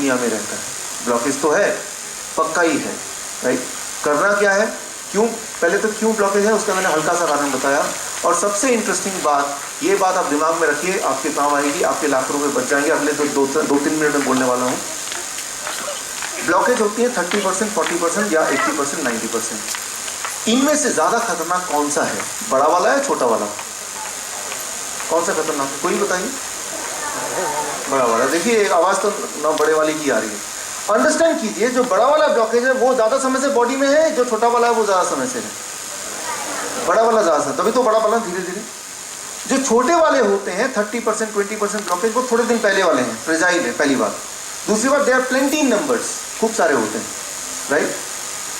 दुनिया में रहता है, ब्लॉकेज तो है, पक्का ही है, राइट। करना क्या है, क्यों, पहले तो क्यों ब्लॉकेज है उसका मैंने हल्का सा कारण बताया। और सबसे इंटरेस्टिंग बात, ये बात आप दिमाग में रखिए, आपके काम आएगी, आपके लाखों रुपए बच जाएंगे। अगले दो तीन मिनट में बोलने वाला हूँ। ब्लॉकेज होती है 30%, 40% या 80%, 90%। इनमें से ज्यादा खतरनाक कौन सा है, बड़ा वाला या छोटा वाला? कौन सा खतरनाक है, कोई बताइए? बड़ा वाला। देखिए आवाज तो ना बड़े वाले की आ रही है। अंडरस्टैंड कीजिए, जो बड़ा वाला ब्लॉकेज है वो ज्यादा समय से बॉडी में है, जो छोटा वाला है वो ज्यादा समय से है। बड़ा वाला ज्यादा समय, तभी तो बड़ा वाला धीरे धीरे। जो छोटे वाले होते हैं 30%, 20% ब्लॉकेज, वो थोड़े दिन पहले वाले हैं, फ्रेजाइल है, पहली बात। दूसरी बात, they are plenty in numbers, खूब सारे होते हैं, राइट।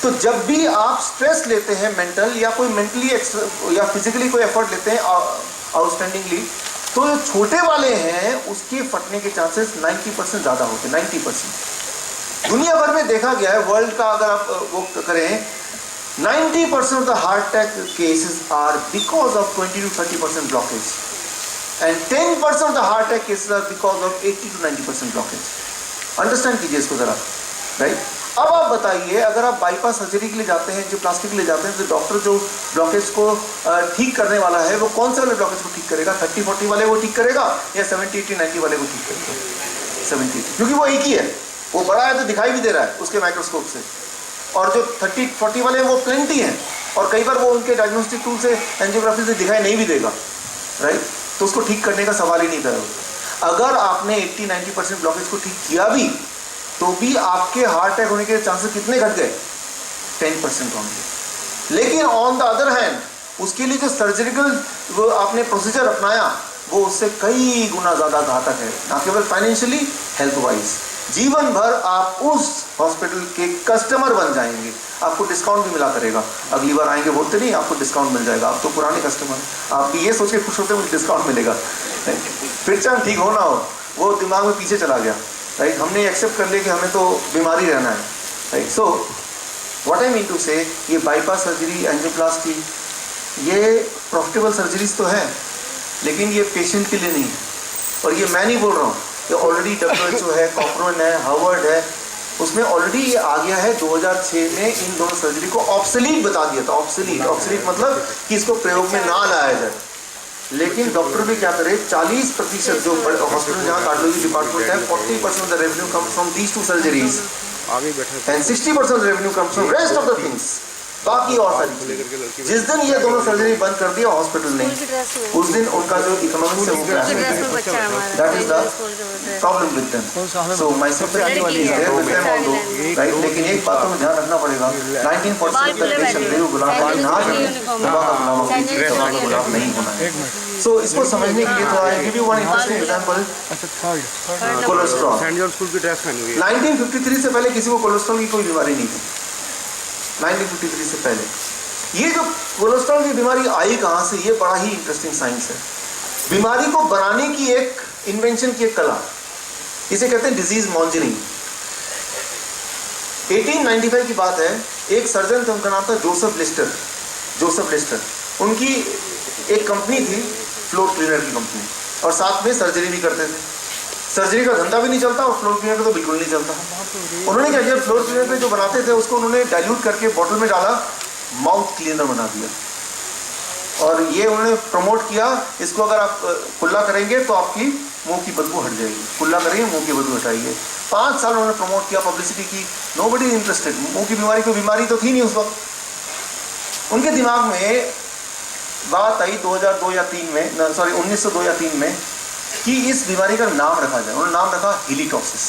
तो जब भी आप स्ट्रेस लेते हैं मेंटल या कोई मेंटली या फिजिकली कोई एफर्ट लेते हैं आउटस्टैंडिंगली, तो जो छोटे वाले हैं उसके फटने के चांसेस 90% ज्यादा होते हैं, 90%। दुनिया भर में देखा गया है, वर्ल्ड का अगर आप वो करें, 90% of the heart attack cases are because of 20 to 30% blockage, and 10% of the heart attack cases are because of 80 to 90% blockage. Understand कीजिए इसको जरा, राइट। अब आप बताइए, अगर आप बाईपास सर्जरी के लिए जाते हैं, जो प्लास्टिक के लिए जाते हैं, तो डॉक्टर जो ब्लॉकेज को ठीक करने वाला है वो कौन से वाले ब्लॉकेज को ठीक करेगा? 30-40 वाले को ठीक करेगा या 70-80-90 वाले को ठीक करेगा? 70, क्योंकि वो एक ही है, वो बड़ा है तो दिखाई भी दे रहा है उसके माइक्रोस्कोप से। और जो 30-40 वाले हैं वो प्लेंटी हैं, और कई बार वो उनके डायग्नोस्टिक टूल से, एंजियोग्राफी से दिखाई नहीं भी देगा, राइट। तो उसको ठीक करने का सवाल ही नहीं था। अगर आपने 80-90% ब्लॉकेज को ठीक किया भी, तो भी आपके हार्ट अटैक होने के चांसेस कितने घट गए? 10% होंगे। लेकिन ऑन द अदर हैंड, उसके लिए जो सर्जिकल वो आपने प्रोसीजर अपनाया, वो उससे कई गुना ज्यादा घातक है, ना केवल फाइनेंशियली, हेल्थ वाइज। जीवन भर आप उस हॉस्पिटल के कस्टमर बन जाएंगे, आपको डिस्काउंट भी मिला करेगा। अगली बार आएंगे बोलते नहीं, आपको डिस्काउंट मिल जाएगा, आप तो पुराने कस्टमर हैं। आप ये सोच के खुश होते मुझे डिस्काउंट मिलेगा, फिर चाहे ठीक हो ना हो, वो दिमाग में पीछे चला गया, राइट। हमने एक्सेप्ट कर लिया कि हमें तो बीमारी रहना है, right. So what I mean to say, ये बाईपास सर्जरी, एंजियोप्लास्टी, ये प्रॉफिटेबल सर्जरीज तो है, लेकिन ये पेशेंट के लिए नहीं है। और ये मैं नहीं बोल रहा हूँ, ये ऑलरेडी WHO है, कॉक्रोन है, हार्वर्ड है, उसमें ऑलरेडी ये आ गया है। 2006 में इन दोनों सर्जरी को ऑब्सोलीट बता दिया था। ऑब्सोलीट मतलब कि इसको प्रयोग में ना लाया जाए। लेकिन डॉक्टर भी क्या करे, 40% जो हॉस्पिटल जहाँ कार्डियोलॉजी डिपार्टमेंट है, 40% of the revenue comes from these two surgeries and 60% revenue comes from rest of the things, बाकी और सारी। जिस दिन ये दोनों सर्जरी बंद कर दिया हॉस्पिटल ने, उस दिन उनका जो इकोनॉमिक्स है वो क्रैश हो गया। That is the problem with them. So my sympathy is there with them although, right. लेकिन एक बात तो ध्यान रखना पड़ेगा, 19% तक पेशेंट रेव गुलाम ना गुलाम नहीं होना है। सो इसको समझने के लिए थोड़ा I give you one interesting example. Cholesterol. 1953 से पहले किसी को कोलेस्ट्रॉल की कोई बीमारी नहीं थी। 1953 से पहले ये जो कोलेस्ट्रॉल की बीमारी आई कहां से, ये बड़ा ही इंटरेस्टिंग साइंस है। बीमारी को बनाने की एक इन्वेंशन की एक कला, इसे कहते हैं डिजीज मॉन्जरिंग। 1895 की बात है, एक सर्जन थे, उनका नाम था जोसेफ लिस्टर। उनकी एक कंपनी थी, फ्लोर क्लीनर की कंपनी, और साथ में सर्जरी भी करते थे। सर्जरी का धंधा भी नहीं चलता और फ्लोर क्लीनर का तो बिल्कुल नहीं चलता। उन्होंने क्या किया, फ्लोर क्लीनर पे जो बनाते थे उसको उन्होंने डाइल्यूट करके बोतल में डाला, माउथ क्लीनर बना दिया। और ये उन्होंने प्रमोट किया, इसको अगर आप कुल्ला करेंगे तो आपकी मुंह की बदबू हट जाएगी, कुल्ला करेंगे मुंह की बदबू हटाइए। 5 साल उन्होंने प्रमोट किया, पब्लिसिटी की, नोबडी इंटरेस्टेड। मुंह की बीमारी, कोई बीमारी तो थी नहीं उस वक्त। उनके दिमाग में बात आई 2002 या 3 में, 1902 या 3 में, कि इस बीमारी का नाम रखा जाए। उन्होंने नाम रखा हेलिटॉक्सिस,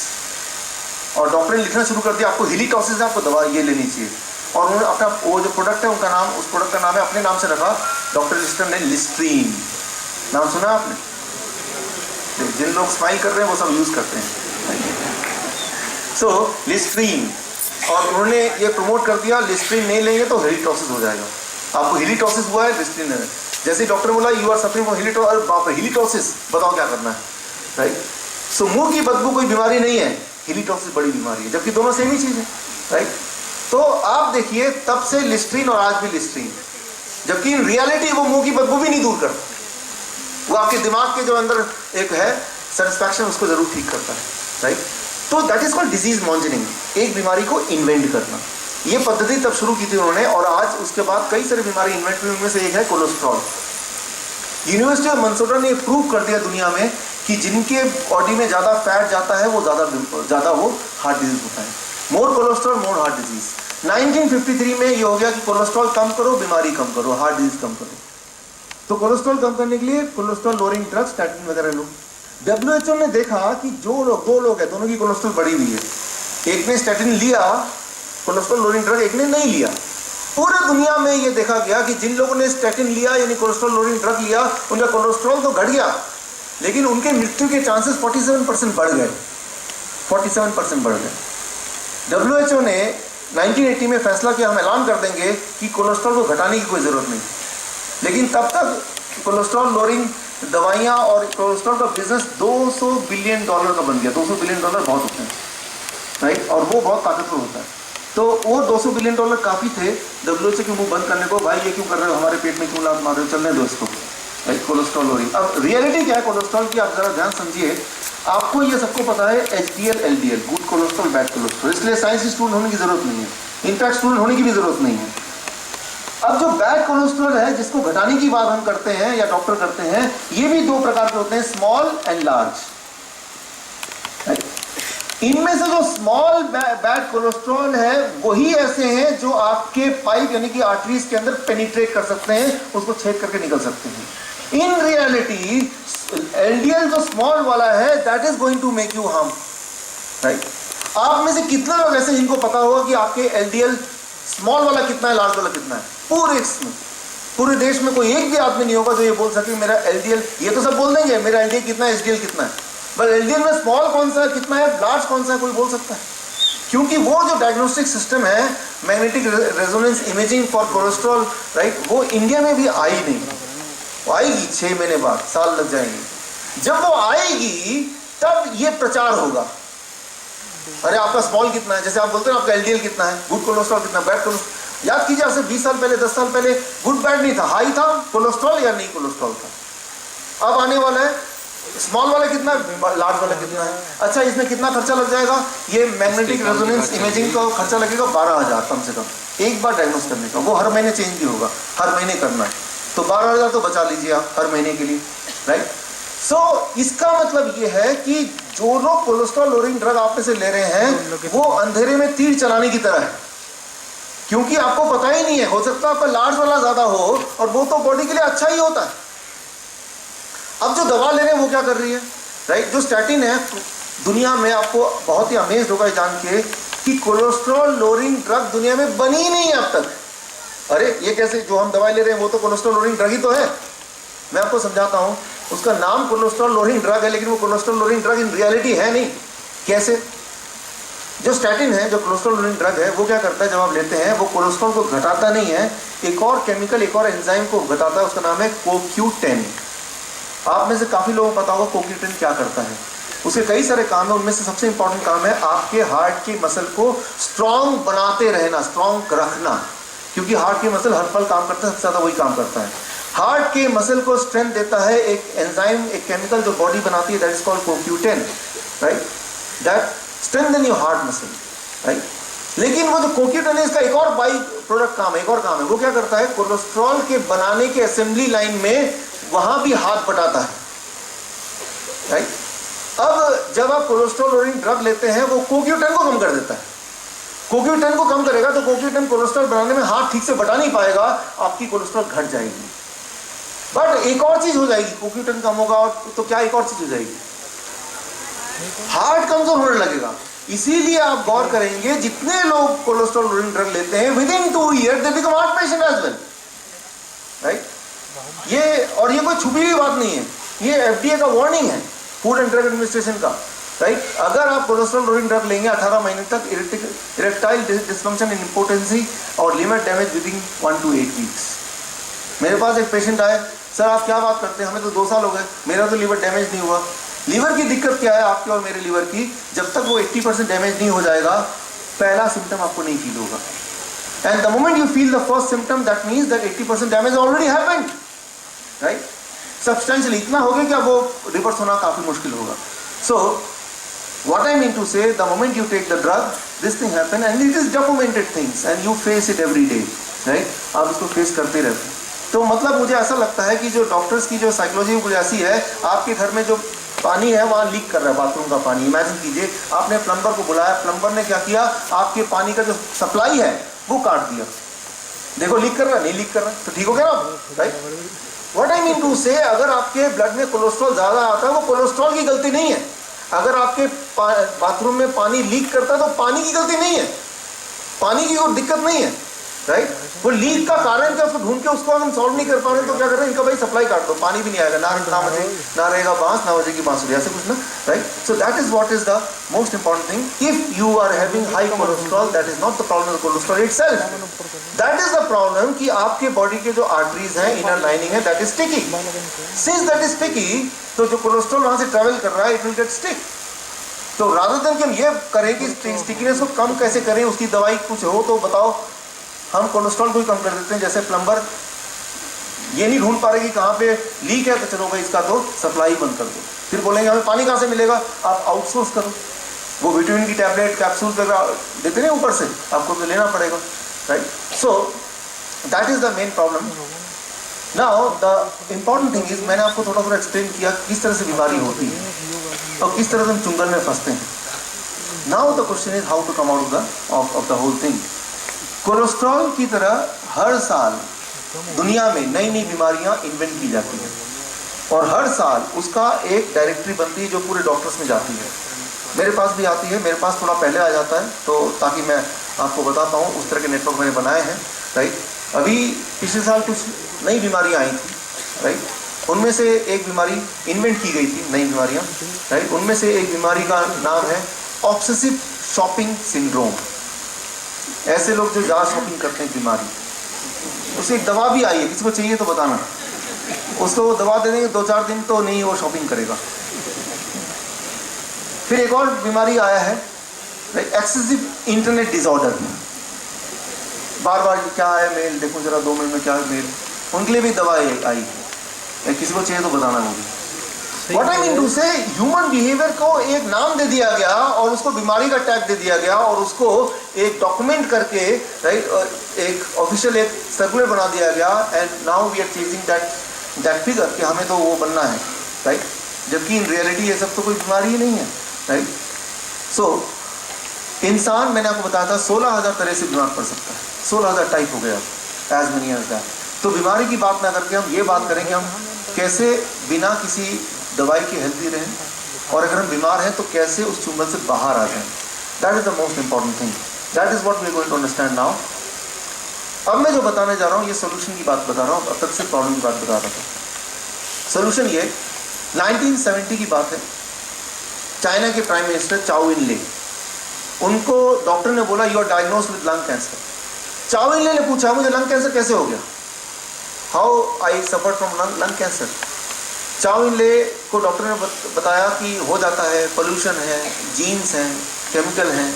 और डॉक्टर ने लिखना शुरू कर दिया, आपको हेलिटॉक्सिस है, आपको दवा ये लेनी चाहिए। और उन्होंने अपना वो जो प्रोडक्ट है उनका नाम, उस प्रोडक्ट का नाम है, अपने नाम से रखा, डॉक्टर लिस्टर ने लिस्ट्रीन। नाम सुना आपने? जिन लोग स्माइल कर रहे हैं वो सब यूज करते हैं। सो लिस्ट्रीन, और उन्होंने ये प्रमोट कर दिया, लिस्ट्रीन नहीं लेंगे तो हेलिटॉक्सिस हो जाएगा। आपको हेलिटॉक्सिस हुआ है, लिस्ट्रीन है। जैसे डॉक्टर बोला यू आर सफरिंग फ्रॉम हेलिटॉक्सिस, बताओ क्या करना है, राइट। सो मुंह की बदबू कोई बीमारी नहीं है, हेलिटॉक्सिस बड़ी बीमारी है, जबकि दोनों सेम ही चीज है, राइट। तो आप देखिए, तब से लिस्ट्रीन और आज भी लिस्ट्रीन, जबकि इन रियलिटी वो मुंह की बदबू भी नहीं दूर करता, वो आपके दिमाग के जो अंदर एक है सेटिस्फैक्शन, उसको जरूर ठीक करता है, राइट। तो दैट इज कॉल्ड डिजीज मॉन्जनिंग, एक बीमारी को इन्वेंट करना। ये पद्धति तब शुरू की थी उन्होंने, और आज उसके बाद कई सारी बीमारी इन्वेंट हुई, उनमें से एक है कोलेस्ट्रॉल। यूनिवर्सिटी ऑफ मिनेसोटा ने प्रूव कर दिया दुनिया में कि जिनके बॉडी में ज़्यादा फैट जाता है वो ज़्यादा वो हार्ट डिजीज होता है। मोर कोलेस्ट्रॉल मोर हार्ट डिजीज। 1953 में ये हो गया कि कोलेस्ट्रॉल कम करो, बीमारी कम करो, हार्ट डिजीज कम करो। तो कोलेस्ट्रॉल कम करने के लिए कोलेस्ट्रॉल लोअरिंग ड्रग्स, स्टैटिन वगैरह लो। WHO ने देखा कि दो लोग हैं, दोनों की कोलेस्ट्रॉल बढ़ी हुई है। एक ने स्टैटिन लिया, कोलेस्ट्रॉल लोअरिंग ड्रग, एक ने नहीं लिया। पूरे दुनिया में ये देखा गया कि जिन लोगों ने स्टैटिन लिया यानी कोलेस्ट्रॉल लोअरिंग ड्रग लिया, उनका कोलेस्ट्रॉल तो घट गया, लेकिन उनके मृत्यु के चांसेस 47% बढ़ गए, 47% बढ़ गए। WHO ने 1980 में फैसला किया, हम ऐलान कर देंगे कि कोलेस्ट्रॉल को घटाने की कोई ज़रूरत नहीं, लेकिन तब तक कोलेस्ट्रॉल लोअरिंग दवाइयाँ और कोलेस्ट्रॉल का बिजनेस $200 बिलियन का बन गया। $200 बिलियन बहुत होते हैं, राइट, और वो बहुत ताकतवर होता है। तो वो $200 बिलियन काफ़ी थे WHO के मुंह बंद करने को, भाई ये क्यों कर रहे हो, हमारे पेट में क्यों लात मार रहे हो, चलने दो इसको, राइट, कोलेस्ट्रॉल लोअरिंग। अब रियलिटी क्या है कोलेस्ट्रॉल की, आप जरा ध्यान समझिए। आपको ये सबको पता है HDL LDL, good cholesterol bad cholesterol, इसलिए साइंस स्टूडेंट होने की जरूरत नहीं है, इनफैक्ट स्टूडेंट होने की भी जरूरत नहीं है। अब जो बैड कोलेस्ट्रॉल है, जिसको घटाने की बात हम करते हैं या डॉक्टर करते हैं, ये भी दो प्रकार के होते हैं, स्मॉल एंड लार्ज। इनमें से जो स्मॉल बैड कोलेस्ट्रॉल है वही ऐसे हैं जो आपके पाइप यानी कि आर्टरीज के अंदर पेनिट्रेट कर सकते हैं, उसको छेद करके निकल सकते हैं। इन रियलिटी LDL जो स्मॉल वाला है, that is going to make you harm, right. आप में से कितने लोग ऐसे जिनको पता होगा कि आपके LDL स्मॉल वाला कितना है, लार्ज वाला कितना है? पूरे देश में कोई एक भी आदमी नहीं होगा जो ये बोल सके मेरा LDL, ये तो सब बोल देंगे मेरा LDL कितना है, HDL कितना है, पर LDL में स्मॉल कौन सा है, कितना है, लार्ज कौन सा है, कोई बोल सकता है? क्योंकि वो जो डायग्नोस्टिक सिस्टम है, magnetic resonance imaging for cholesterol, right, वो इंडिया में भी आई नहीं। वो आएगी 6 महीने बाद, साल लग जाएंगे। जब वो आएगी तब ये प्रचार होगा, अरे आपका स्मॉल कितना है, जैसे आप बोलते हैं आपका LDL कितना है, गुड कोलेस्ट्रॉल कितना, बैड कोलेस्ट्रॉल। याद कीजिए, आपसे 20 साल पहले 10 साल पहले गुड बैड नहीं था, हाई था कोलेस्ट्रॉल या नहीं कोलेस्ट्रॉल था। अब आने वाला है स्मॉल वाला कितना है, लार्ज वाला कितना है। अच्छा, इसमें कितना खर्चा लग जाएगा? ये मैग्नेटिक रेजोनेंस इमेजिंग का खर्चा लगेगा 12,000 कम से कम, एक बार डायग्नोस करने का। वो हर महीने चेंज भी होगा, हर महीने करना है, तो 12,000 तो बचा लीजिए आप हर महीने के लिए, राइट। सो इसका मतलब ये है कि जो लोग कोलेस्ट्रॉल लोअरिंग ड्रग आप में से ले रहे हैं वो अंधेरे में तीर चलाने की तरह है, क्योंकि आपको पता ही नहीं है, हो सकता है आपका लार्ज वाला ज्यादा हो और वो तो बॉडी के लिए अच्छा ही होता है। अब जो दवा ले रहे हैं वो क्या कर रही है, राइट, जो स्टैटिन है, दुनिया में आपको बहुत ही अमेज्ड होगा जान के कि कोलेस्ट्रॉल लोअरिंग ड्रग दुनिया में बनी ही नहीं है अब तक। अरे ये कैसे, जो हम दवाई ले रहे हैं वो तो कोलेस्ट्रॉल लोअरिंग ड्रग ही तो है। मैं आपको समझाता हूं, उसका नाम कोलेस्ट्रॉल लोअरिंग ड्रग है, लेकिन वो cholesterol lowering drug in reality है नहीं। कैसे? जो स्टैटिन है, जो कोलेस्ट्रॉल लोअरिंग ड्रग है, वो क्या करता है, जब आप लेते हैं वो कोलेस्ट्रॉल को घटाता नहीं है, एक और केमिकल, एक और एंजाइम को घटाता है, उसका नाम है CoQ10। आप में से काफी लोगों को पता होगा CoQ10 क्या करता है। उसके कई सारे काम है, उनमें से सबसे इंपॉर्टेंट काम है आपके हार्ट की मसल को स्ट्रांग बनाते रहना, स्ट्रांग रखना, क्योंकि हार्ट की मसल हर पल काम करता है, सबसे ज्यादा वही काम करता है। हार्ट के मसल को स्ट्रेंथ देता है एक एंजाइम, एक केमिकल जो बॉडी बनाती है, that is called CoQ10, right, that strengthen your heart muscle, right. लेकिन वो जो CoQ10 है, इसका एक और बाई प्रोडक्ट काम है, एक और काम है, वो क्या करता है, कोलेस्ट्रॉल के बनाने के असेंबली लाइन में वहां भी हाथ बटाता है, राइट। अब जब आप कोलेस्ट्रॉल लोअरिंग ड्रग लेते हैं वो CoQ10 को कम कर देता है। CoQ10 को कम करेगा तो CoQ10 कोलेस्ट्रॉल बनाने में हाथ ठीक से बटा नहीं पाएगा, आपकी कोलेस्ट्रॉल घट जाएगी। बट एक और चीज हो जाएगी, CoQ10 कम होगा और तो क्या एक और चीज हो जाएगी, हार्ट कमजोर होने लगेगा। इसीलिए आप गौर करेंगे जितने लोग कोलेस्ट्रॉल लोअरिंग ड्रग लेते हैं, within 2 years they become heart patient as well, right. ये कोई छुपी हुई बात नहीं है, ये FDA का वार्निंग है, फूड एंड ड्रग एडमिनिस्ट्रेशन का, राइट। अगर आप कोलेस्ट्रॉल लोअरिंग ड्रग लेंगे 18 महीने तक, इरेक्टाइल डिसफंक्शन इन इम्पोर्टेंसी और liver damage with in 1 to 8 weeks। मेरे पास एक पेशेंट आए, सर आप क्या बात करते हैं, हमें तो 2 साल हो गए, मेरा तो लीवर डैमेज नहीं हुआ। लीवर की दिक्कत क्या है आपके और मेरे लीवर की, जब तक वो 80% डैमेज नहीं हो जाएगा, पहला सिम्टम आपको नहीं फील होगा। And the moment you feel the first symptom, that means that 80% damage already happened, right. Substantially इतना हो गया कि अब वो रिवर्स होना काफी मुश्किल होगा। सो What I mean to say, the moment you take the drug, this thing happen and it is documented things and you face it every day, right? आप इसको फेस करते रहते हैं। तो मतलब मुझे ऐसा लगता है कि जो डॉक्टर्स की जो साइकोलॉजी कुछ ऐसी है, आपके घर में जो पानी है वहाँ लीक कर रहा है, बाथरूम का पानी। इमेजिन कीजिए आपने प्लम्बर को बुलाया, प्लम्बर ने क्या किया, आपके पानी का जो सप्लाई है वो काट दिया। देखो लीक कर रहा है, नहीं लीक कर रहा है, तो ठीक हो गया ना, right? What I mean to say, अगर आपके ब्लड में कोलेस्ट्रॉल ज्यादा आता है, वो कोलेस्ट्रॉल की गलती नहीं है। अगर आपके बाथरूम में पानी लीक करता है तो पानी की गलती नहीं है, पानी की कोई दिक्कत नहीं है, राइट? वो लीक का कारण क्या, उसको ढूंढ के उसको हम सॉल्व नहीं कर पा रहे तो क्या कर रहे हैं, इनका भाई सप्लाई काट दो, पानी भी नहीं आएगा, ना रहेगा बांस, ना बजेगी बांसुरी, ऐसे कुछ ना, right? So that is what is the most important thing. If you are having high cholesterol, that is not the problem of cholesterol itself, that is the problem कि आपके बॉडी के जो आर्टरीज हैं, इनर लाइनिंग है, that is sticky. Since that is sticky, तो जो cholesterol वहां से ट्रेवल कर रहा है, इट विल गेट स्टिक। तो रादर देन कि हम ये करें कि स्टिकीनेस को कम कैसे करें, उसकी दवाई कुछ हो तो बताओ, हम कोलेस्ट्रॉल को ही कम कर देते हैं। जैसे प्लम्बर ये नहीं ढूंढ पा रहे कि कहाँ पे लीक है, तो चलो भाई इसका तो सप्लाई बंद कर दो। फिर बोलेंगे हमें पानी कहाँ से मिलेगा, आप आउटसोर्स करो। वो विटामिन की टैबलेट कैप्सूल वगैरह देते नहीं ऊपर से, आपको तो लेना पड़ेगा, right? So that is the main problem. Now the important thing is, मैंने आपको थोड़ा थोड़ा एक्सप्लेन किया किस तरह से बीमारी होती है और किस तरह से हम चुंगल में फंसते हैं। Now the question is how to come out of the whole thing. Cholesterol की तरह हर साल दुनिया में नई नई बीमारियां इन्वेंट की जाती हैं और हर साल उसका एक डायरेक्टरी बनती है जो पूरे डॉक्टर्स में जाती है। मेरे पास भी आती है, मेरे पास थोड़ा पहले आ जाता है, तो ताकि मैं आपको बता पाऊँ, उस तरह के नेटवर्क मैंने बनाए हैं, राइट? अभी पिछले साल कुछ नई बीमारियां आई थी, राइट? उनमें से एक बीमारी इन्वेंट की गई थी, नई बीमारियां, राइट? उनमें से एक बीमारी का नाम है ऑब्सेसिव शॉपिंग सिंड्रोम। ऐसे लोग जो ज़्यादा शॉपिंग करते हैं, बीमारी, उसे एक दवा भी आई है, किसी को चाहिए तो बताना, उसको वो दवा दे देंगे, 2-4 दिन तो नहीं वो शॉपिंग करेगा। फिर एक और बीमारी आया है, एक्सेसिव इंटरनेट डिसऑर्डर। बार बार क्या है मेल, देखो जरा 2 मिनट में क्या है मेल, उनके लिए भी दवा आई है, किसी को चाहिए तो बताना वो भी। What I mean to say, human behaviour को एक नाम दे दिया गया और उसको बीमारी का टैग दे दिया गया और उसको एक डॉक्यूमेंट करके, राइट, एक ऑफिशियल एक सर्कुलर बना दिया गया, and now we are chasing that figure कि हमें तो वो बनना है, राइट? जबकि इन रियलिटी ये सब तो कोई बीमारी ही नहीं है, राइट? सो इंसान, मैंने आपको बताया था 16,000 तरह से बीमार पड़ सकता है, 16,000 टाइप हो गया, एज मेनी एज दैट। तो बीमारी की बात ना करके हम ये बात करेंगे हम कैसे बिना किसी दवाई की हेल्दी रहें, और अगर हम बीमार हैं तो कैसे उस चुंगल से बाहर आ जाएं। That is the most important thing, that is what we are going to understand now. अब मैं जो बताने जा रहा हूँ ये सोल्यूशन की बात बता रहा हूँ, अब तक से प्रॉब्लम की बात बता रहा था। सोल्यूशन ये 1970 की बात है, चाइना के प्राइम मिनिस्टर चाओ इन ले, उनको डॉक्टर ने बोला you are diagnosed with lung cancer. चाओ इन ले ने पूछा मुझे लंग कैंसर कैसे हो गया, how I suffer from lung cancer. चाओ इन ले को डॉक्टर ने बताया कि हो जाता है, पोल्यूशन है, जीन्स हैं, केमिकल हैं।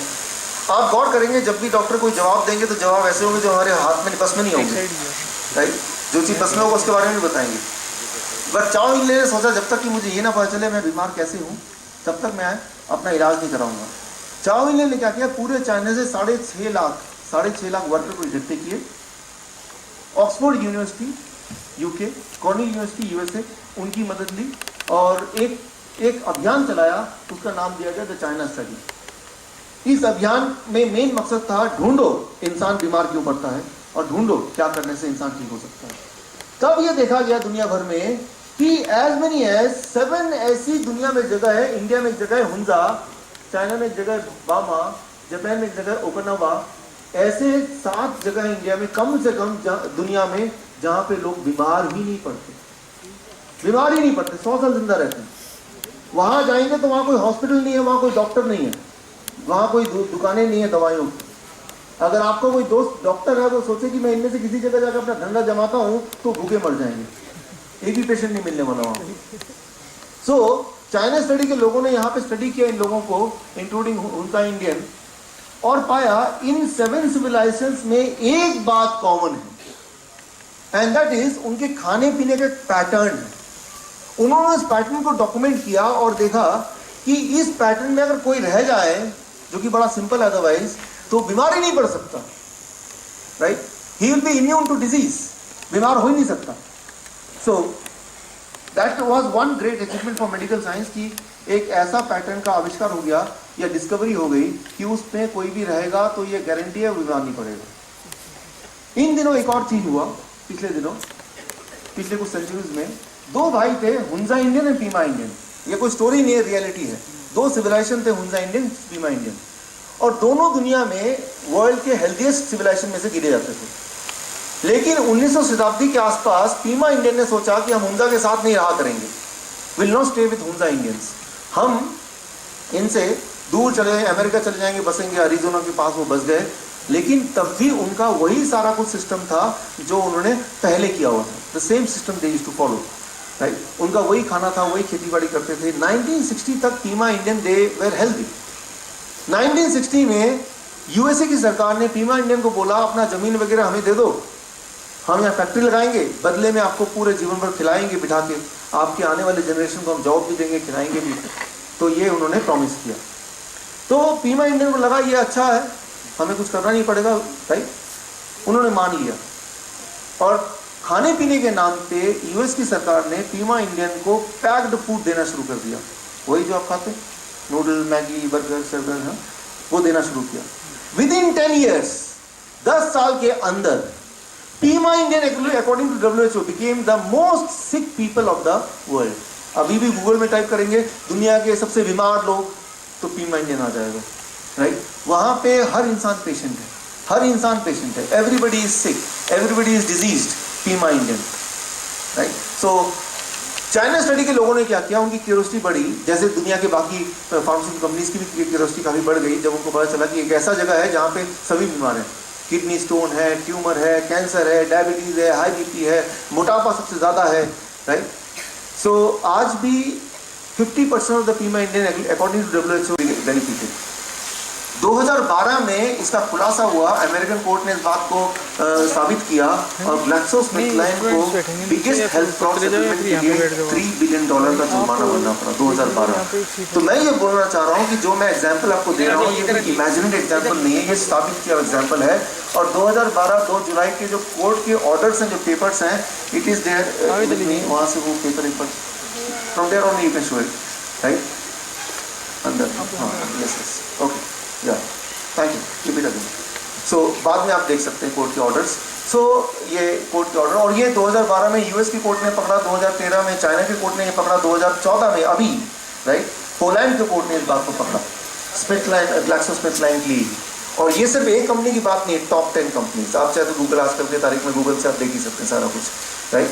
आप गौर करेंगे जब भी डॉक्टर कोई जवाब देंगे तो जवाब ऐसे होंगे जो हमारे हाथ में बस में नहीं होंगे, राइट? जो चीज़ बस में होगा उसके बारे में भी बताएंगे। बट चाओ इन ले ने सोचा जब तक कि मुझे ये ना पता चले मैं बीमार कैसे हूँ तब तक मैं अपना इलाज नहीं कराऊंगा। चाओ इन ले ने क्या किया, पूरे चाइना से 6.5 लाख वर्कर को इकट्ठे किए, Oxford university UK, Cornell university USA, उनकी मदद ली और एक अभियान चलाया, उसका नाम दिया गया द चाइना स्टडी। इस अभियान में मेन मकसद था ढूंढो इंसान बीमार क्यों पड़ता है और ढूंढो क्या करने से इंसान ठीक हो सकता है। तब यह देखा गया दुनिया भर में कि एज मेनी एज 7 ऐसी दुनिया में जगह है, इंडिया में एक जगह है हुंजा, चाइना में एक जगह है बामा, जापान में एक जगह है ओकिनावा, ऐसे 7 जगह है इंडिया में कम से कम दुनिया में जहाँ पे लोग बीमार ही नहीं पड़ते, 100 साल जिंदा रहते हैं। वहाँ जाएंगे तो वहाँ कोई हॉस्पिटल नहीं है, वहाँ कोई डॉक्टर नहीं है, वहाँ कोई दुकानें नहीं है दवाइयों की। अगर आपको कोई दोस्त डॉक्टर है वो सोचे कि मैं इनमें से किसी जगह जाकर अपना धंधा जमाता हूँ तो भूखे मर जाएंगे, एक भी पेशेंट नहीं मिलने वाला वहाँ। सो चाइना स्टडी के लोगों ने यहाँ पे स्टडी किया इन लोगों को, इंक्लूडिंग उनका इंडियन, और पाया इन 7 सिविलाइजेशंस में एक बात कॉमन है, एंड दैट इज उनके खाने पीने के पैटर्न। उन्होंने इस पैटर्न को डॉक्यूमेंट किया और देखा कि इस पैटर्न में अगर कोई रह जाए, जो कि बड़ा सिंपल है अदरवाइज, तो बीमार ही नहीं पड़ सकता, right? He will be immune to disease, बीमार हो ही नहीं सकता। So that was one great achievement for medical science कि एक ऐसा पैटर्न का आविष्कार हो गया या डिस्कवरी हो गई कि उसमें कोई भी रहेगा तो ये गारंटी है बीमार नहीं पड़ेगा। इन दिनों एक और चीज हुआ, पिछले दिनों, पिछले कुछ सेंचुरीज में, दो भाई थे, हुंजा इंडियन और पीमा इंडियन। ये कोई स्टोरी नहीं है, रियलिटी है। दो सिविलाइजेशन थे, हुंजा इंडियन, पीमा इंडियन, और दोनों दुनिया में वर्ल्ड के हेल्दीएस्ट सिविलाइजेशन में से गिने जाते थे। लेकिन 19वीं शताब्दी के आसपास पीमा इंडियन ने सोचा कि हम हुंजा के साथ नहीं रहा करेंगे, will not stay with Hunza Indians, हम इनसे दूर चले, अमेरिका चले जाएंगे, बसेंगे, अरिजोना के पास वो बस गए। लेकिन तब भी उनका वही सारा कुछ सिस्टम था जो उन्होंने पहले किया हुआ था, the same system they used to follow, right? उनका वही खाना था, वही खेती बाड़ी करते थे। 1960 तक Pima Indian they were healthy. 1960 में यूएसए की सरकार ने पीमा इंडियन को बोला, अपना जमीन वगैरह हमें दे दो, हम यहाँ फैक्ट्री लगाएंगे, बदले में आपको पूरे जीवन भर खिलाएंगे बिठा के, आपके आने वाले जनरेशन को हम जॉब भी देंगे, खिलाएंगे भी। तो ये उन्होंने प्रॉमिस किया। तो पीमा इंडियन को लगा ये अच्छा है, हमें कुछ करना नहीं पड़ेगा, राइट? उन्होंने मान लिया, और खाने पीने के नाम पे यूएस की सरकार ने पीमा इंडियन को पैक्ड फूड देना शुरू कर दिया, वही जो आप खाते, नूडल, मैगी, बर्गर, सर्गर, हाँ, वो देना शुरू किया। विद इन 10 ईयर्स, 10 साल के अंदर, Pima Indian according to WHO became the most sick people of the world. अभी भी गूगल में टाइप करेंगे दुनिया के सबसे बीमार लोग, तो पीमा इंडियन आ जाएगा, राइट? वहां पे हर इंसान पेशेंट है, हर इंसान पेशेंट है, everybody is sick, everybody is diseased, Pima Indian, right? So China study के लोगों ने क्या किया, उनकी क्यूरियोसिटी बढ़ी, जैसे दुनिया के बाकी फार्मास्यूटिकल कंपनीज की भी क्यूरियोसिटी काफी बढ़ गई जब उनको पता चला कि एक ऐसा जगह है जहाँ पे सभी बीमार हैं, किडनी स्टोन है, ट्यूमर है, कैंसर है, डायबिटीज है, हाई बीपी है, मोटापा सबसे ज्यादा है, राइट? सो आज भी 50% of the Pima Indian according to WHO benefited. 2012 में इसका खुलासा हुआ, अमेरिकन कोर्ट ने इस बात को साबित किया, और ग्लैक्सोस्मिथक्लाइन को बिगेस्ट हेल्थ फ्रॉड सेटलमेंट के लिए $3 बिलियन का जुर्माना भरना पड़ा 2012। तो मैं ये बोलना चाह रहा हूँ कि जो मैं एग्जाम्पल आपको दे रहा हूँ ये कोई इमेजिनेड एग्जाम्पल नहीं है, ये साबित किया एग्जाम्पल है। और 2012 2 जुलाई के जो कोर्ट के ऑर्डर्स हैं, जो पेपर्स हैं, इट इज देयर, वहाँ से वो पेपर एक बार from there on you can show it, right? अंदर, हाँ, yes yes, okay, yeah, thank you, keep it again. So बाद में आप देख सकते हैं कोर्ट के ऑर्डर्स। सो ये कोर्ट के ऑर्डर, और ये 2012 में यूएस की कोर्ट ने पकड़ा, 2013 में चाइना की कोर्ट ने ये पकड़ा, 2014 में अभी, राइट, पोलैंड के कोर्ट ने इस बात को पकड़ा, स्मिथक्लाइन, ग्लैक्सोस्मिथक्लाइन की। और ये सिर्फ एक कंपनी की बात नहीं है, टॉप 10 कंपनीज। आप चाहे तो गूगल आजकल के तारीख में गूगल से आप देख ही सकते हैं सारा कुछ, right?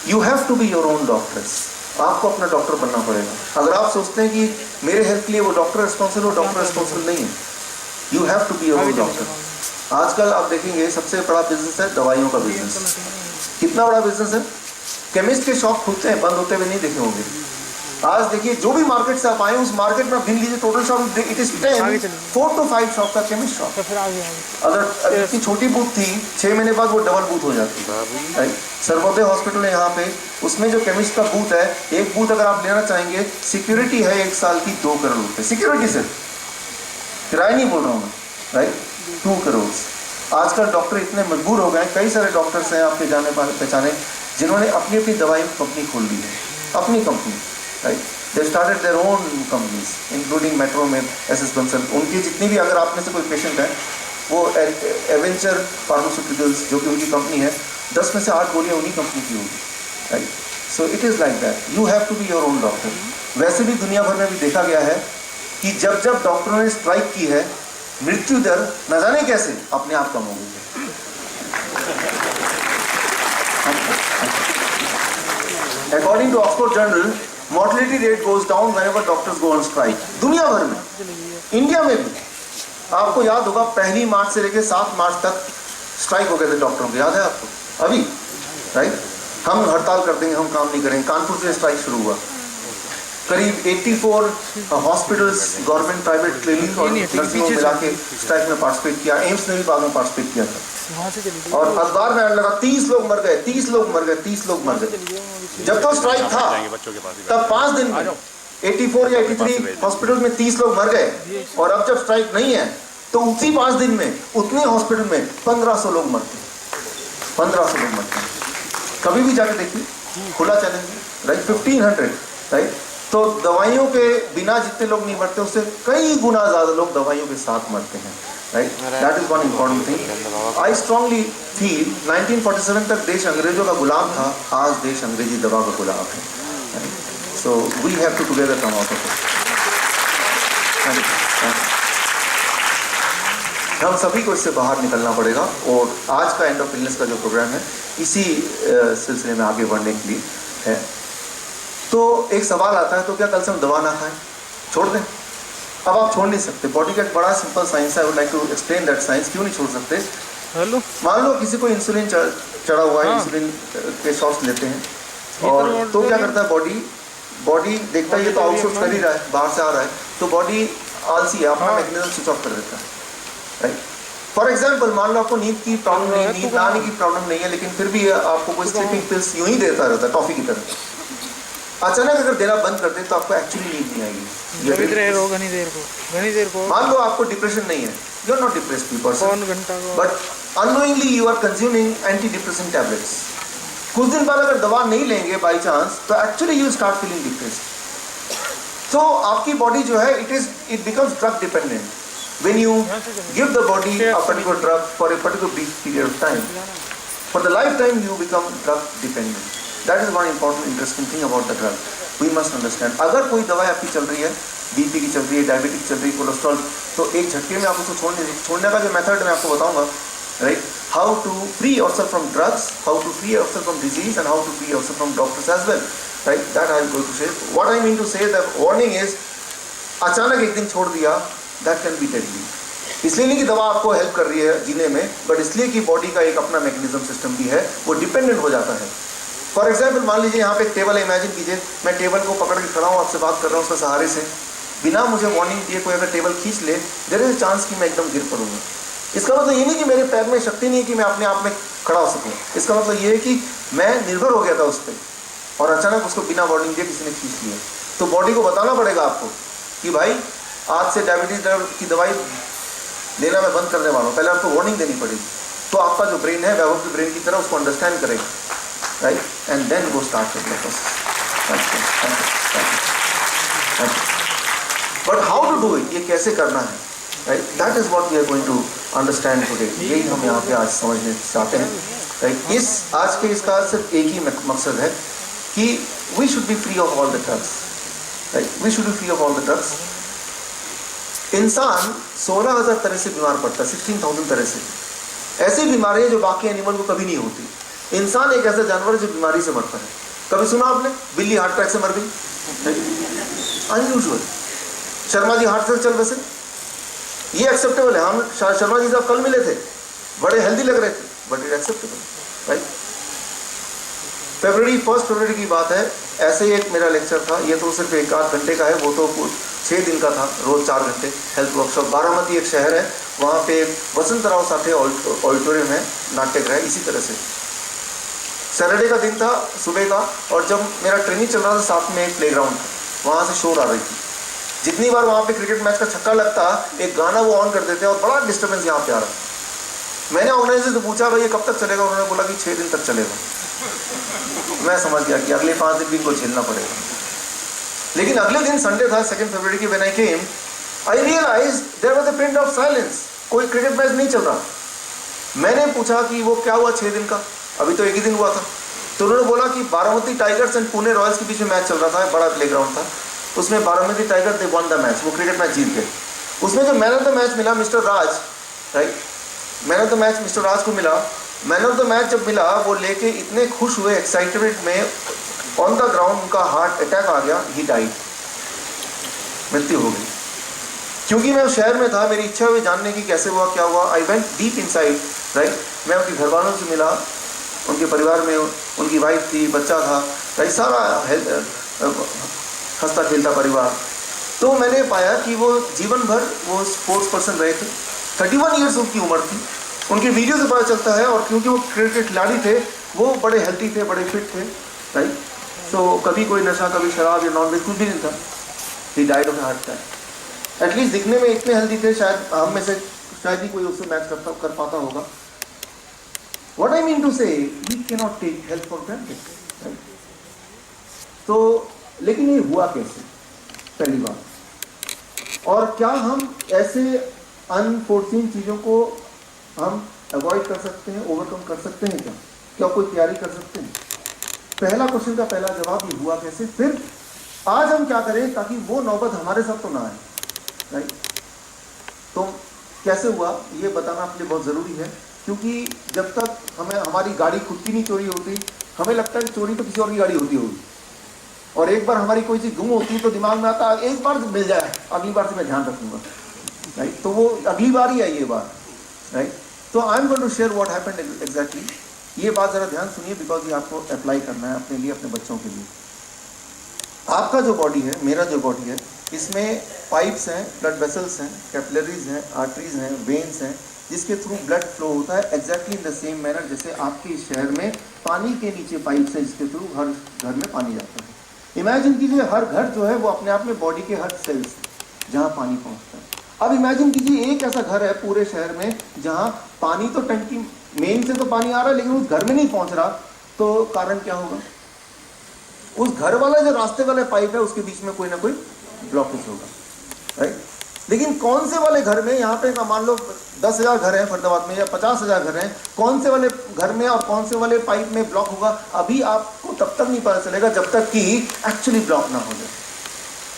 You have to be your own doctors, आपको अपना डॉक्टर बनना पड़ेगा। अगर आप सोचते हैं कि मेरे हेल्थ के लिए वो डॉक्टर रिस्पॉन्सिबल, वो डॉक्टर रिस्पॉन्सिबल नहीं है। You have to be your own doctor. आजकल आप देखेंगे सबसे बड़ा बिजनेस है दवाइयों का बिजनेस। कितना बड़ा बिजनेस है? केमिस्ट के शॉप खुलते हैं, बंद होते हुए नहीं देखे होंगे। आज देखिए जो भी मार्केट से आप आए उस मार्केट में गिन लीजिए total shop, it is 4 to 5 shop का केमिस्ट शॉप। अगर इतनी छोटी बूथ थी, 6 महीने बाद वो डबल बूथ हो जाती है। सर्वोदय हॉस्पिटल है यहाँ पे, उसमें जो केमिस्ट का बूथ है, एक बूथ अगर आप लेना चाहेंगे, सिक्योरिटी है 1 साल की 2 करोड़ रुपए, सिक्योरिटी सिर्फ, किराया नहीं बोल रहा हूँ मैं, राइट? 2 करोड़। आजकल डॉक्टर इतने मजबूर हो गए, कई सारे डॉक्टर्स हैं आपके जाने पहचाने जिन्होंने अपनी अपनी दवाई कंपनी खोल ली है, अपनी company, right? They started their own companies including metro में SS बंसल। उनकी जितनी भी, अगर आप में से कोई पेशेंट है, वो एवेंचर फार्मास्यूटिकल्स जो कि उनकी कंपनी है, 10 में से 8 गोलियाँ उन्हीं कंपनी की होगी, right? So it is like that, you have to be your own doctor. वैसे भी दुनिया भर में भी देखा गया है कि जब जब डॉक्टरों ने स्ट्राइक की है, मृत्यु दर न जाने कैसे अपने आप कम हो गई है। According to Oxford Journal, mortality rate goes down whenever doctors go on strike. दुनिया भर में, इंडिया में भी। आपको याद होगा 1 मार्च से लेकर 7 मार्च तक स्ट्राइक हो गए थे डॉक्टरों के, याद है आपको? अभी, राइट? हम हड़ताल कर देंगे, हम काम नहीं करेंगे। कानपुर से स्ट्राइक शुरू हुआ। करीब 84 हॉस्पिटल्स, गवर्नमेंट, प्राइवेट क्लिनिक और नर्सिंग होम मिला के स्ट्राइक में पार्टिसिपेट किया। एम्स ने भी बाद में पार्टिसिपेट किया था। और अखबार में आने लगा 30 लोग मर गए, 30 लोग मर गए, 30 लोग मर गए। जब तो स्ट्राइक था तब 5 दिन में 84 या 83 हॉस्पिटल में 30 लोग मर गए, और अब जब स्ट्राइक नहीं है तो उसी 5 दिन में उतने हॉस्पिटल में 1500 लोग मरते हैं, 1500 लोग मरते हैं। कभी भी जाके देखिए, खुला चैलेंज, राइट, 1500, राइट। तो दवाइयों के बिना जितने लोग नहीं मरते उससे कई गुना ज्यादा लोग दवाइयों के साथ मरते हैं, right. That is one important thing. I strongly feel 1947 तक देश अंग्रेजों का गुलाम था, आज देश अंग्रेजी दवा का गुलाम है। So we have to together come out of it. हम सभी को इससे बाहर निकलना पड़ेगा, और आज का एंड ऑफ इलनेस का जो प्रोग्राम है इसी सिलसिले में आगे बढ़ने के लिए है। तो एक सवाल आता है, तो क्या कल से हम दवा ना खाएं, छोड़ दें? अब आप छोड़ नहीं सकते। बॉडी का एक बड़ा सिंपल साइंस है, I would like to explain that science. क्यों नहीं छोड़ सकते? हेलो, मान लो किसी को इंसुलिन चढ़ा हुआ है, इंसुलिन के शॉट्स लेते हैं, और तो क्या करता है बॉडी देखता है ये तो आउटसोर्स कर ही रहा है, बाहर से आ रहा है, तो बॉडी आलसी है, अपना मैकेनिज्म स्विच ऑफ कर देता है, राइट। फॉर एग्जाम्पल, मान लो आपको नींद की प्रॉब्लम नहीं, नींद ना आने की प्रॉब्लम नहीं है, लेकिन फिर भी आपको कोई स्लीपिंग पिल्स यूं ही देता रहता है टॉफी की तरह। अचानक अगर देना बंद कर दे तो आपको एक्चुअली नींद नहीं आएगी। घनी देर को मान लो आपको डिप्रेशन नहीं है, you are not depressed person, घंटा को, but unknowingly you are consuming anti depressant tablets. कुछ दिन बाद अगर दवा नहीं लेंगे बाई चांस, तो actually you start feeling depressed. तो आपकी बॉडी जो है it becomes drug dependent. When you give the body a particular drug for a particular brief period of time, for the lifetime you become drug dependent. That is one important interesting thing about the drug. We must understand. अगर कोई दवाई आपकी चल रही है, BP की चल रही है, डायबिटिक चल रही है, कोलेस्ट्रॉल, तो एक झटके में आप उसको छोड़ने का जो मेथड मैं आपको बताऊंगा, right? How to free yourself from drugs, how to free yourself from disease, and how to free yourself from doctors as well, right? That I am going to say. What I mean to say, the warning is, अचानक एक दिन छोड़ दिया, that can be deadly. इसलिए नहीं कि दवा आपको हेल्प कर रही है जीने में, बट इसलिए कि बॉडी का एक अपना मैकेनिज्म सिस्टम भी है, वो डिपेंडेंट हो जाता है। फॉर एग्जाम्पल, मान लीजिए यहाँ पे एक टेबल है, इमेजिन कीजिए मैं टेबल को पकड़ के खड़ा हूँ, आपसे बात कर रहा हूँ उसके सहारे से, बिना मुझे वार्निंग दिए कोई अगर टेबल खींच ले, देयर इज अ चांस कि मैं एकदम गिर पड़ूंगा। इसका मतलब ये नहीं कि मेरे पैर में शक्ति नहीं है कि मैं अपने आप में खड़ा हो सकूँ, इसका मतलब ये है कि मैं निर्भर हो गया था उस पर, और अचानक उसको बिना वार्निंग दिए किसी ने खींच लिया। तो बॉडी को बताना पड़ेगा आपको कि भाई आज से डायबिटीज की दवाई लेना मैं बंद करने वाला हूँ, पहले आपको वार्निंग देनी पड़ेगी। तो आपका जो ब्रेन है वैभव के ब्रेन की तरह उसको अंडरस्टैंड करेगा, राइट, एंड देन वो स्टार्ट करेगा। But how to do it, ये कैसे करना है, right, that is what we are going to understand today. यही हम यहाँ पे आज समझने चाहते हैं, राइट। इस आज के इसका सिर्फ एक ही मकसद है कि we should be free of all the drugs, right, we should be free of all the drugs. इंसान 16,000 तरह से बीमार पड़ता है, 16,000 तरह से ऐसी बीमारियां जो बाकी एनिमल को कभी नहीं होती। इंसान एक ऐसा जानवर जो बीमारी से मरता है। कभी सुना आपने बिल्ली हार्ट अटैक से मर गई? अनयूजुअल। शर्मा जी हार्ट से चल बसे, ये एक्सेप्टेबल है। हम शर्मा जी साहब कल मिले थे, बड़े हेल्दी लग रहे थे, but it acceptable, right. First फरवरी की बात है, ऐसे ही एक मेरा लेक्चर था, ये तो सिर्फ 1-8 घंटे का है, वो तो 6 दिन का था, रोज 4 घंटे हेल्थ वर्कशॉप। बारामती एक शहर है, वहाँ पे वसंतराव साठे ऑडिटोरियम है, नाट्यगृह। इसी तरह से सैटरडे का दिन था, सुबह का, और जब मेरा ट्रेनिंग चल रहा था साथ में एक प्लेग्राउंड था, वहाँ से शोर आ रही थी। जितनी बार वहाँ पे क्रिकेट मैच का छक्का लगता, एक गाना वो ऑन कर देते और बड़ा डिस्टर्बेंस यहाँ पे आ रहा। मैंने ऑर्गेनाइजर से पूछा भाई ये कब तक चलेगा? उन्होंने बोला कि 6 दिन तक चलेगा। मैं समझ गया कि अगले 5 दिन भी इनको झेलना पड़ेगा। लेकिन अगले दिन संडे था, 2 फरवरी की, when I came I realize there was a period of silence. कोई क्रिकेट मैच नहीं चल रहा। मैंने पूछा कि वो क्या हुआ 6 दिन का? अभी तो एक ही दिन हुआ था। तो उन्होंने बोला कि Baramati tigers and Pune Royals के बीच में मैच चल रहा था, बड़ा प्लेग्राउंड था, उसमें Baramati tiger they won the match, वो क्रिकेट मैच जीत गए। उसमें जो मैन ऑफ द मैच मिला mister Raj, right, man of the match mister Raj को मिला। मैन ऑफ द मैच जब मिला, वो लेके इतने खुश हुए, एक्साइटेड में, ऑन द ग्राउंड उनका हार्ट अटैक आ गया, ही डाइड, मृत्यु हो गई। क्योंकि मैं उस शहर में था, मेरी इच्छा हुई जानने की कैसे हुआ, क्या हुआ। I went deep inside, right. मैं उनके घर वालों से मिला, उनके परिवार में उनकी वाइफ थी, बच्चा था, राइट, सारा हंसता खेलता परिवार। तो मैंने पाया कि वो जीवन भर वो स्पोर्ट्स पर्सन रहे थे। 31 ईयर्स उनकी उम्र थी। उनके वीडियो से पता चलता है, और क्योंकि वो क्रिकेट के खिलाड़ी थे, वो बड़े हेल्थी थे, बड़े फिट थे, राइट। तो कभी कोई नशा, कभी शराब या नॉनवेज कुछ भी नहीं था। He died of heart attack. At least दिखने में इतने हेल्दी थे, शायद हम में से शायद ही कोई उससे मैच कर पाता होगा। What I mean to say, we cannot take health for granted, right? तो लेकिन ये हुआ कैसे, पहली बात। और क्या हम ऐसे अनफोर्सीन चीज़ों को हम अवॉइड कर सकते हैं, ओवरकम कर सकते हैं? क्या कोई तैयारी कर सकते हैं? पहला क्वेश्चन का पहला जवाब ये हुआ कैसे। फिर आज हम क्या करें ताकि वो नौबत हमारे साथ तो ना आए, राइट? तो कैसे हुआ ये बताना अपने लिए बहुत ज़रूरी है, क्योंकि जब तक हमें हमारी गाड़ी खुद की नहीं चोरी होती, हमें लगता है कि चोरी तो किसी और की गाड़ी होती होगी। और एक बार हमारी कोई चीज़ गुम होती तो दिमाग में आता एक बार मिल जाए, अगली बार से मैं ध्यान रखूंगा, राइट? तो वो अगली बार ही आई ये बात, राइट? तो I am going to share what happened exactly. ये बात ज़रा ध्यान सुनिए, बिकॉज ये आपको अप्लाई करना है अपने लिए, अपने बच्चों के लिए। आपका जो बॉडी है, मेरा जो बॉडी है, इसमें पाइप्स हैं, ब्लड वेसल्स हैं, कैपिलरीज हैं, आर्टरीज हैं, वेन्स हैं, जिसके थ्रू ब्लड फ्लो होता है exactly in the same manner जैसे आपके इस शहर में पानी के नीचे पाइप्स हैं जिसके थ्रू हर घर में पानी जाता है। इमेजिन कीजिए हर घर जो है वो अपने आप में बॉडी के हर सेल्स जहाँ पानी पहुँचता है। अब इमेजिन कीजिए एक ऐसा घर है पूरे शहर में जहाँ पानी तो टंकी मेन से तो पानी आ रहा है लेकिन उस घर में नहीं पहुँच रहा, तो कारण क्या होगा? उस घर वाला जो रास्ते वाला पाइप है उसके बीच में कोई ना कोई ब्लॉकेज होगा, राइट? लेकिन कौन से वाले घर में, यहाँ पे मान लो 10,000 घर हैं फरीदाबाद में या 50,000 घर हैं, कौन से वाले घर में और कौन से वाले पाइप में ब्लॉक होगा अभी आपको तब तक नहीं पता चलेगा जब तक कि एक्चुअली ब्लॉक ना हो जाए।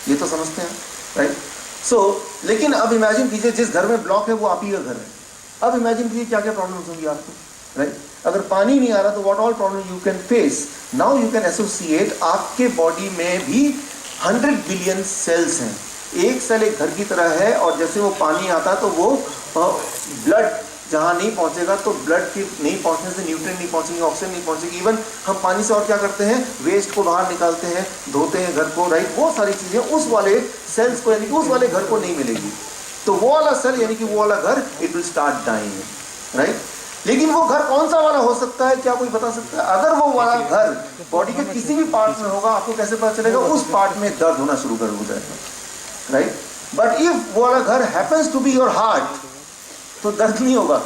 ये तो समझते हैं, राइट? सो लेकिन अब इमेजिन कीजिए जिस घर में ब्लॉक है वो आप ही का घर है। अब इमेजिन कीजिए क्या क्या प्रॉब्लम्स होंगी आपको, राइट? अगर पानी नहीं आ रहा तो what all problem you can face. Now you can associate आपके बॉडी में भी 100 बिलियन सेल्स हैं। एक सेल एक घर की तरह है और जैसे वो पानी आता है तो वो ब्लड जहाँ नहीं पहुँचेगा तो ब्लड की नहीं पहुँचने से न्यूट्रिएंट नहीं पहुँचेंगे, ऑक्सीजन नहीं पहुँचेगी। इवन हम पानी से और क्या करते हैं, वेस्ट को बाहर निकालते हैं, धोते हैं घर को, राइट? वो सारी चीज़ें उस वाले सेल्स को यानी कि उस वाले घर को नहीं मिलेगी। तो वो वाला सेल यानी कि वो वाला घर it will start dying, right? लेकिन वो घर कौन सा वाला हो सकता है, क्या कोई बता सकता है? अगर वो वाला घर बॉडी के किसी भी पार्ट में होगा आपको कैसे पता चलेगा? उस पार्ट में दर्द होना शुरू कर हो जाएगा, राइट? बट इफ वो वाला घर happens to be your heart तो दर्द नहीं होगा,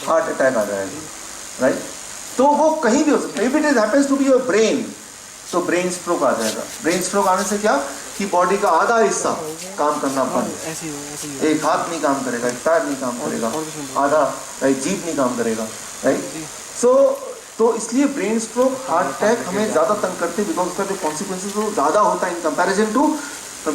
हार्ट अटैक आ जाएगा, राइट? तो वो कहीं भी हो सकता है। If it is happens to be your brain तो ब्रेन स्ट्रोक आ जाएगा। ब्रेन स्ट्रोक आने से क्या कि बॉडी का आधा हिस्सा काम करना बंद, एक हाथ नहीं काम करेगा, एक पैर नहीं काम करेगा, आधा जीभ नहीं काम करेगा, राइट? सो तो इसलिए ब्रेन स्ट्रोक, हार्ट अटैक हमें ज़्यादा तंग करते हैं बिकॉज उसका जो कॉन्सिक्वेंसेज वो ज़्यादा होता है इन कंपैरिजन टू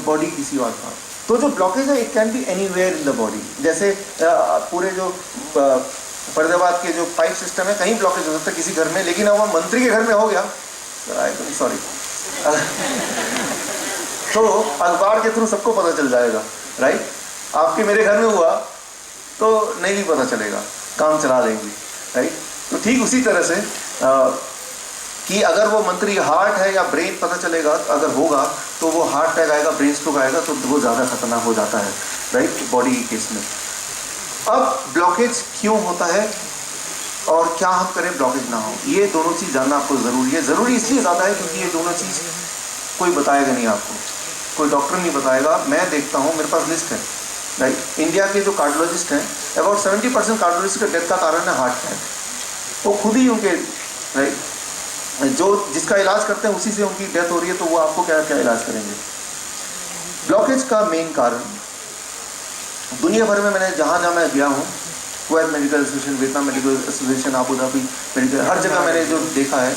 बॉडी किसी और का। तो जो ब्लॉकेज है it can be anywhere in the body. जैसे पूरे जो फरीदाबाद के जो पाइप सिस्टम है कहीं ब्लॉकेज हो सकता है किसी घर में, लेकिन अब मंत्री के घर में हो गया, सॉरी तो अखबार के थ्रू सबको पता चल जाएगा, राइट? आपके मेरे घर में हुआ तो नहीं भी पता चलेगा, काम चला लेंगे, राइट? तो ठीक उसी तरह से कि अगर वो मंत्री हार्ट है या ब्रेन पता चलेगा, अगर होगा तो वो हार्ट अटैक आएगा, ब्रेन स्ट्रोक आएगा तो वो ज़्यादा खतरनाक हो जाता है, राइट? बॉडी के केस में। अब ब्लॉकेज क्यों होता है और क्या हम करें ब्लॉकेज ना हो, ये दोनों चीज़ जानना आपको ज़रूरी है। ज़रूरी इसलिए ज़्यादा है क्योंकि ये दोनों चीज़ कोई बताएगा नहीं आपको, कोई डॉक्टर नहीं बताएगा। मैं देखता हूँ, मेरे पास लिस्ट है, राइट? इंडिया के जो कार्डियोलॉजिस्ट हैं, अबाउट 70% कार्डियोलॉजिस्ट का डेथ का कारण है हार्ट अटैक। वो खुद ही उनके, राइट, जो जिसका इलाज करते हैं उसी से उनकी डेथ हो रही है, तो वो आपको क्या क्या इलाज करेंगे? ब्लॉकेज का मेन कारण दुनिया भर में मैंने जहाँ जहाँ मैं गया हूँ, Kuwait medical association, Vietnam medical association, Abu Dhabi medical, हर जगह मैंने जो देखा है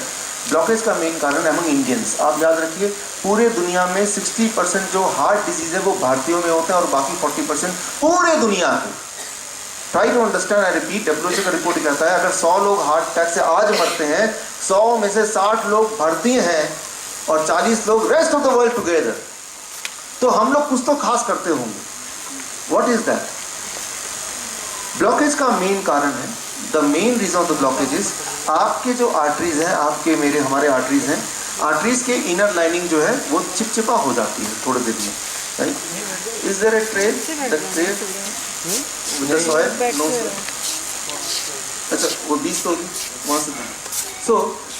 ब्लॉकेज का मेन कारण अमंग इंडियंस। आप याद रखिए पूरे दुनिया में 60% जो हार्ट डिजीज है वो भारतीयों में होते हैं और बाकी 40% पूरे दुनिया के। Try to understand, I repeat, WHO का रिपोर्ट कहता है अगर 100 लोग हार्ट अटैक से आज मरते हैं, 100 में से 60 लोग भारतीय हैं और 40 लोग rest of the world together. तो हम लोग कुछ तो खास करते होंगे। What is that? ब्लॉकेज का मेन कारण है, the main reason of the blockage is आपके जो आर्टरीज हैं, आपके मेरे हमारे आर्टरीज हैं, आर्टरीज के इनर लाइनिंग जो है वो चिपचिपा हो जाती है थोड़े देर में, right? Is there a trail that trail with the soil? No sir. अच्छा, वो बीज तो वहाँ से। सो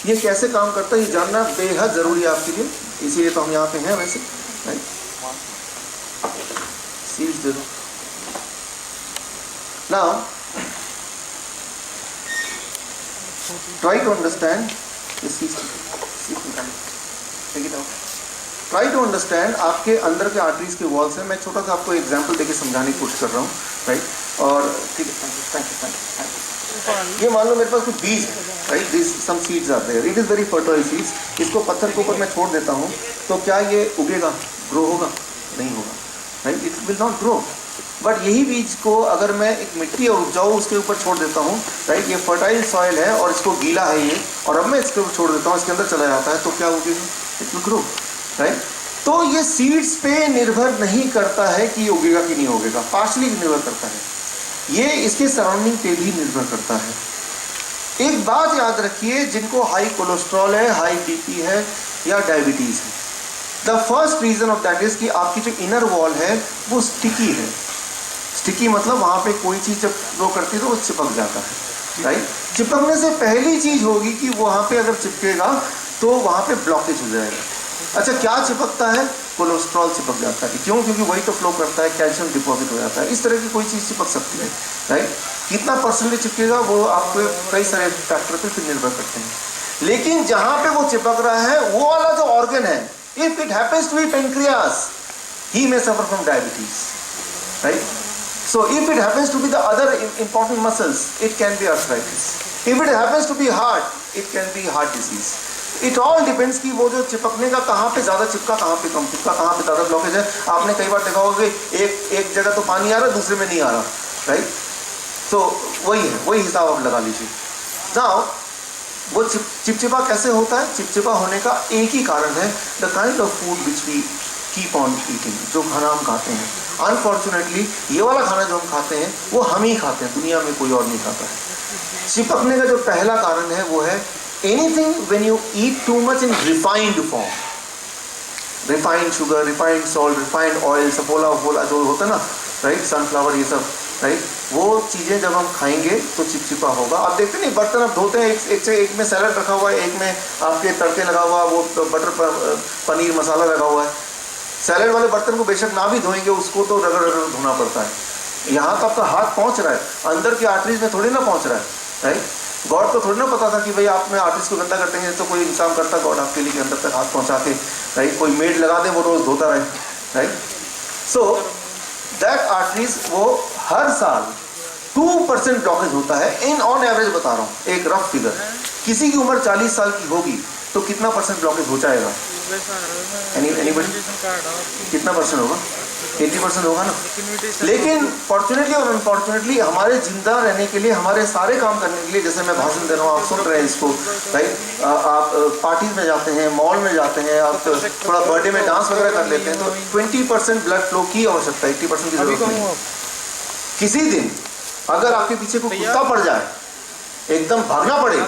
ये कैसे काम करता है ये जानना बेहद ज़रूरी है आपके लिए, इसीलिए तो हम यहाँ पे हैं वैसे, राइट? सीड्स दे दो। Now try to understand try to understand आपके अंदर के आर्टरीज के वॉल्स हैं। मैं छोटा सा आपको एग्जांपल देके समझाने की कोशिश कर रहा हूँ, राइट। और ठीक है, थैंक यू। ये मान लो मेरे पास कुछ बीज है, right, this some seeds are there, it is very fertile seeds. इसको पत्थर के ऊपर मैं छोड़ देता हूँ तो क्या ये उगेगा, ग्रो होगा? नहीं होगा, right, it will not grow. But यही बीज को अगर मैं एक मिट्टी और उपजाऊ उसके ऊपर छोड़ देता हूँ, राइट, ये फर्टाइल सॉइल है और इसको गीला है ये, और अब मैं इसके ऊपर छोड़ देता हूँ, इसके अंदर चला जाता है, तो क्या उगेगा? It will grow, right. तो ये सीड्स पे निर्भर नहीं करता है कि ये उगेगा कि नहीं उगेगा, पार्शली निर्भर करता है, ये इसके सराउंडिंग पे भी निर्भर करता है। एक बात याद रखिए, जिनको हाई कोलेस्ट्रॉल है, हाई बीपी है या डायबिटीज है, the first reason of that is कि आपकी जो इनर वॉल है वो स्टिकी है। स्टिकी मतलब वहां पे कोई चीज जब ग्रो करती है तो वो चिपक जाता है, राइट। चिपकने से पहली चीज होगी कि वहां पे अगर चिपकेगा तो वहां पे ब्लॉकेज हो जाएगा। अच्छा, क्या चिपकता है? कोलेस्ट्रॉल चिपक जाता है। क्यों? क्योंकि वही तो फ्लो करता है, कैल्शियम डिपॉजिट हो जाता है। इस तरह की कोई चीज़ चिपक सकती है, राइट। कितना परसेंटेज चिपकेगा वो आपको कई सारे फैक्टर पे फिर निर्भर करते हैं। लेकिन जहां पे वो चिपक रहा है वो वाला जो ऑर्गन है, if it happens to be pancreas, he may suffer from diabetes, right. So if it happens to be the other important muscles, it can be arthritis. If it happens to be heart, it can be heart disease. It all depends कि वो जो चिपकने का कहाँ पे ज़्यादा चिपका, कहाँ पे कम चिपका, कहाँ पे ज़्यादा ब्लॉकेज है। आपने कई बार देखा होगा कि एक जगह तो पानी आ रहा है, दूसरे में नहीं आ रहा, राइट। तो वही है, वही हिसाब आप लगा लीजिए। Now वो चिपचिपा कैसे होता है? चिपचिपा होने का एक ही कारण है, the kind of food which we keep on eating, जो खाना हम खाते हैं। अनफॉर्चुनेटली ये वाला खाना जो हम खाते हैं वो हम ही खाते हैं, दुनिया में कोई और नहीं खाता है। चिपकने का जो पहला कारण है वो है anything when you eat too much in refined form, refined sugar, refined salt, refined oil, Saffola वफोला जो होता है ना, राइट, सनफ्लावर, ये सब, राइट, वो चीज़ें जब हम खाएंगे तो चिपचिपा होगा। आप देखते नहीं, बर्तन आप धोते हैं, एक में सैलड रखा हुआ है, एक में आपके तड़के लगा हुआ, वो बटर पनीर मसाला लगा हुआ है। सैलड वाले बर्तन को बेशक ना भी धोएंगे, उसको तो रगड़ रगड़ धोना पड़ता है। यहाँ तो आपका हाथ पहुँच रहा है, अंदर की आर्टरीज में थोड़ी ना पहुँच रहा है, राइट। गॉड को थोड़ी ना पता था कि भाई आप में आर्टरीज को गंदा कर देंगे, तो कोई इंसान करता गॉड आपके लिए कि अंदर तक हाथ पहुँचा के, राइट, कोई मेड लगा दे वो रोज़ धोता रहे, राइट। सो दैट आर्टरीज वो हर साल 2% ब्लॉकेज होता है, इन ऑन एवरेज बता रहा हूँ, एक रफ फिगर। किसी की उम्र 40 साल की होगी तो कितना परसेंट ब्लॉकेज हो जाएगा? एनीबडी? कितना परसेंट होगा? 80% होगा ना। लेकिन फॉर्चुनेटली और अनफॉर्चुनेटली हमारे जिंदा रहने के लिए, हमारे सारे काम करने के लिए, जैसे मैं भाषण दे रहा हूँ, आप सुन रहे हैं इसको, राइट, आप पार्टीज में जाते हैं, मॉल में जाते हैं, आप थोड़ा बर्थडे में डांस वगैरह कर लेते हैं, तो 20% ब्लड फ्लो की आवश्यकता है, 80% की जरूरत नहीं है। किसी दिन अगर आपके पीछे कोई कुत्ता पड़ जाए, एकदम भागना पड़े,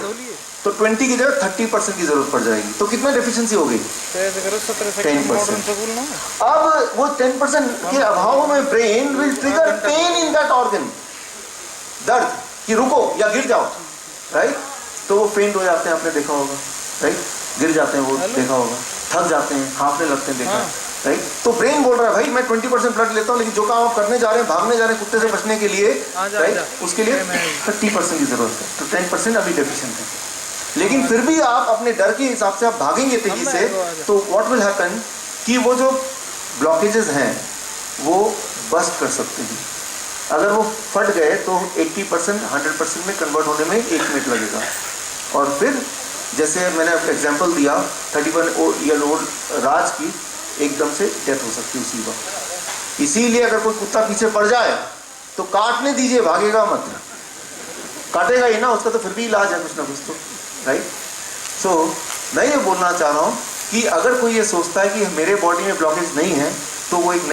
तो 20 की जगह 30% की जरूरत पड़ जाएगी। तो कितना डेफिशिएंसी हो गई? 10%। अब वो 10% के अभाव में brain will trigger pain in that organ, दर्द कि रुको या गिर जाओ, राइट। तो वो फेंट हो जाते हैं, आपने देखा होगा, राइट, गिर जाते हैं, वो देखा होगा, थक जाते हैं, हांफने लगते हैं, देखा, राइट। तो ब्रेन बोल रहा है भाई मैं 20% ब्लड लेता हूँ, लेकिन जो काम आप करने जा रहे हैं, भागने जा रहे हैं कुत्ते से बचने के लिए, राइट, उसके लिए 30% की जरूरत है। तो 10% अभी डेफिशिएंट है। लेकिन फिर भी आप अपने डर के हिसाब से आप भागेंगे तेजी से, तो व्हाट विल हैपन कि वो जो ब्लॉकेजेस हैं वो बस्ट कर सकते हैं। अगर वो फट गए तो 80% 100% में कन्वर्ट होने में 1 मिनट लगेगा। और फिर जैसे मैंने आपको एग्जांपल दिया 31 ईयर ओल्ड राज की, एकदम से डेथ हो सकती है उसी वक्त। इसीलिए अगर कोई कुत्ता पीछे पड़ जाए तो काटने दीजिए, भागेगा मत। काटेगा ही ना, उसका तो फिर भी इलाज है कुछ ना कुछ तो, राइट। सो मैं ये बोलना चाह रहा हूँ कि अगर कोई ये सोचता है कि मेरे बॉडी में ब्लॉकेज नहीं है, तो वो एक